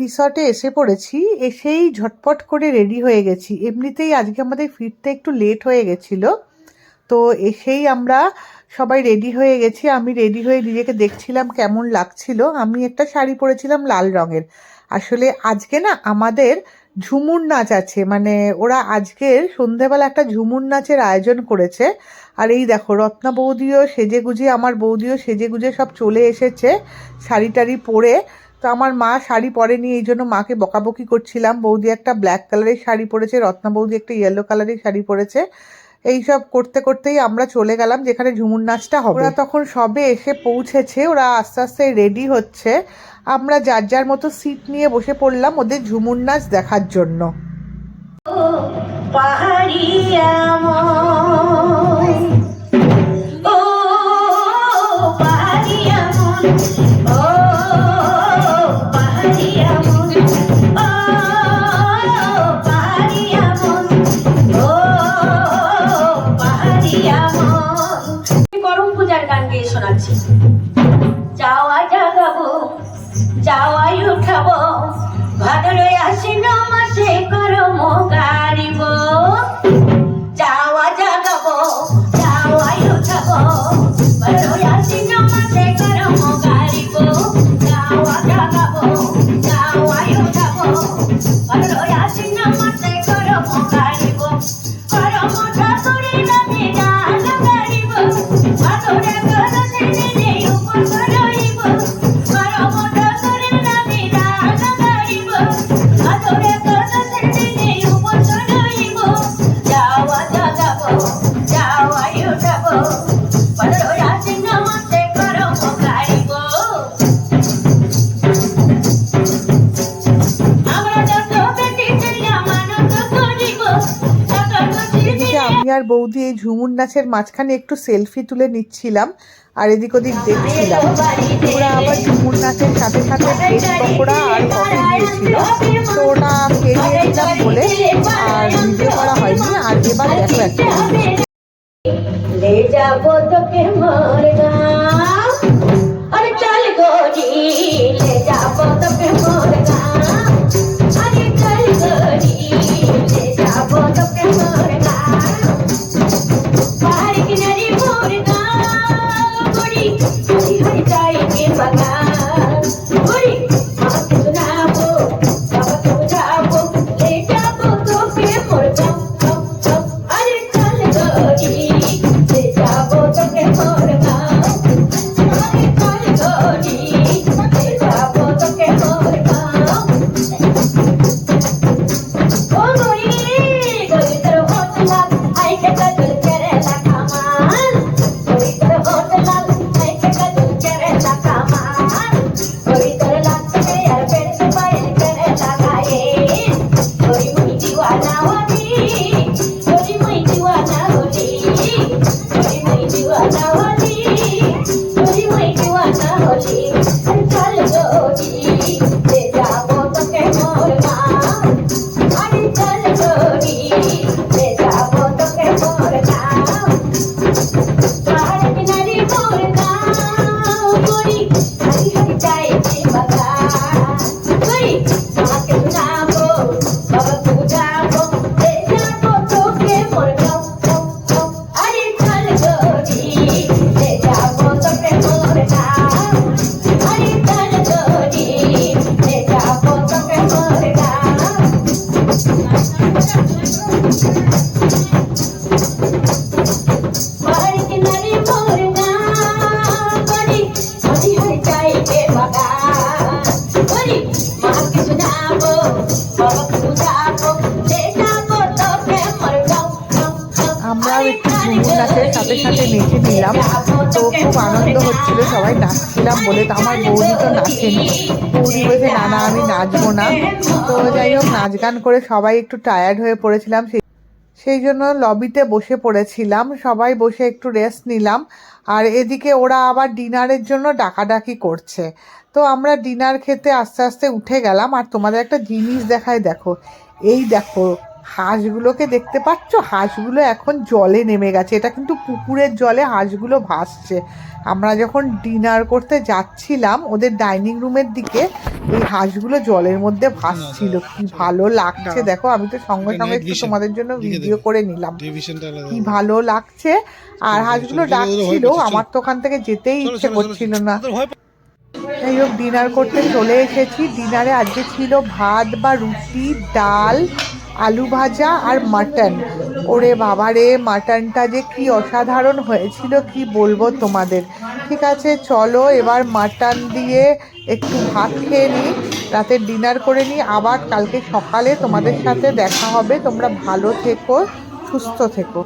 রিসর্টে এসে পড়েছি, এসেই ঝটপট করে রেডি হয়ে গেছি। এমনিতেই আজকে আমাদের ফিরতে একটু লেট হয়ে গেছিলো, তো এসেই আমরা সবাই রেডি হয়ে গেছি। আমি রেডি হয়ে নিজেকে দেখছিলাম কেমন লাগছিল। আমি একটা শাড়ি পরেছিলাম লাল রঙের। আসলে আজকে না আমাদের ঝুমুর নাচ আছে, মানে ওরা আজকের সন্ধেবেলা একটা ঝুমুর নাচের আয়োজন করেছে। আর এই দেখো রত্না বৌদিও সেজে গুজে, আমার বৌদিও সেজে গুজে সব চলে এসেছে শাড়ি টাড়ি পরে। তো আমার মা শাড়ি পরেনি, এই জন্য মাকে বকাবকি করছিলাম। বৌদি একটা ব্ল্যাক কালারের শাড়ি পরেছে, রত্না বৌদি একটা ইয়েলো কালারের শাড়ি পরেছে। এইসব করতে করতেই আমরা চলে গেলাম যেখানে ঝুমুর নাচটা হবে। ওরা তখন সবে এসে পৌঁছেছে, ওরা আস্তে আস্তে রেডি হচ্ছে। আমরা যার যার মতো সিট নিয়ে বসে পড়লাম ওদের ঝুমুর নাচ দেখার জন্য। করম পূজার গান গেয়ে শোনাচ্ছি। চাওয়া জাগাবো, চাওয়াই উঠাবো, ভাদরে আশ্বিন মাসে করম গারিব। চাওয়া জাগাবো, চাওয়াই উঠাবো, ভাদরে আশ্বিন মাসে করম গারিব। চাওয়া জাগাবো, চাওয়াই উঠাবো, ভাদরে আশ্বিন মাসে করম গারিব। করম ঠাকুরে নামে গান গারিব, ভাদরে করতে দিনে উপর রইব। করম ঠাকুরে নামে গান গারিব, ভাদরে করতে দিনে উপর রইব। যাওয়া জাগাবো, যাওয়াই উঠাবো, ভাদরে আশ্বিন মাসে করম গারিব। আমরা যত বেটি ছেড়িয়া মানত করিব, তত এদিকে আমি আর বৌদি এই ঝুমুর নাচের মাঝখানে একটু সেলফি তুলে নিচ্ছিলাম আর এদিক ওদিক দেখছিলাম। ওরা আবার ঝুমুর নাচের সাথে সাথে ভেজ পকোড়া আর কফি দিয়েছিল, তো ওটা খেয়ে নিয়েছিলাম বলে আর ভিডিও করা হয়নি। আর এবার দেখো একটা ले जाबो তোকে মোর গাঁও, আরে চল গোরি ले जाबो তোকে মোর গাঁও, আরে চল গোরি ले जाबो তোকে মোর গাঁও। পাহাড় কিনারে মোর গাঁও, গোরি হরি হরি যাইবে বাগান। গোরি মাকে শোনাবো, বাবাকে বোঝাবো, ले जाबো তোকে মোর গাঁও। আরে চল গোরি ले जाबो তোকে মোর গাঁও, আরে চল গোরি ले जाबो তোকে মোর গাঁও। ও গোরি গোরি তোর হোট লাল, আইকে কাজল কেরেলা কামাল। গোরি তোর হোট লাল, আইকে কাজল কেরেলা কামাল। গোরি তোর লাগতে আর পেড়তে পায়েল কেরেলা গায়ে। গোরি মুই দিওয়ানা হলি, গোরি মুই দিওয়ানা হলি, গোরি মুই দিওয়ানা হলি, গোরি মুই দিওয়ানা হলি। চল গোরি ले जाबো তোকে মোর গাঁও, আরে চল গোরি ले जाबো তোকে মোর গাঁও। পাহাড় কিনারে মোর গাঁও, গোরি হরি হরি যাইবে বাগান। গোরি মাকে শোনাবো, বাবাকে বোঝাবো, ले जाबো তোকে মোর গাঁও। আরে চল গোরি ले जाबো তোকে মোর গাঁও, আরে চল গোরি ले जाबো তোকে মোর গাঁও। পাহাড় কিনারে মোর গাঁও, গোরি হরি হরি যাইবে বাগান। গোরি মাকে শোনাবো, বাবাকে বোঝাবো, ले যাবো তোকে মোর গাঁও। আমরাও একটু ঝুমুর নাচের সাথে সাথে নেচে নিলাম, তো খুব আনন্দ হচ্ছিল, সবাই নাচছিলাম বলে। তো আমার বৌদি তো নাচেনি, বৌদি বলেছে না না আমি নাচবো না। তো যাই হোক নাচ গান করে সবাই একটু টায়ার্ড হয়ে পড়েছিলাম, সেই জন্য লবিতে বসে পড়েছিলাম, সবাই বসে একটু রেস্ট নিলাম। আর এদিকে ওরা আবার ডিনারের জন্য ডাকাডাকি করছে। তো আমরা ডিনার খেতে আস্তে আস্তে উঠে গেলাম। আর তোমাদের একটা জিনিস দেখায়, দেখো এই দেখো হাঁসগুলোকে দেখতে পাচ্ছ, হাঁসগুলো এখন জলে নেমে গেছে। এটা কিন্তু পুকুরের জলে হাঁসগুলো ভাসছে। আমরা যখন ডিনার করতে যাচ্ছিলাম ওদের ডাইনিং রুমের দিকে, এই হাঁসগুলো জলের মধ্যে ভাসছিল। কি ভালো লাগছে দেখো, আমি তো সঙ্গে সঙ্গে একটু তোমাদের জন্য ভিডিও করে নিলাম। কি ভালো লাগছে। আর হাঁসগুলো ডাকছিল, আমার তো ওখান থেকে যেতেই ইচ্ছে করছিল না। যাই হোক, ডিনার করতে চলে এসেছি। ডিনারে আজকে ছিল ভাত বা রুটি, ডাল, আলু ভাজা আর মাটন। ওরে বাবারে, মাটনটা যে কি অসাধারণ হয়েছিল কি বলবো তোমাদের। ঠিক আছে, চলো এবার মাটন দিয়ে একটু ভাত খেয়ে নিই, রাতের ডিনার করে নিই। আবার কালকে সকালে তোমাদের সাথে দেখা হবে। তোমরা ভালো থেকো, সুস্থ থেকো।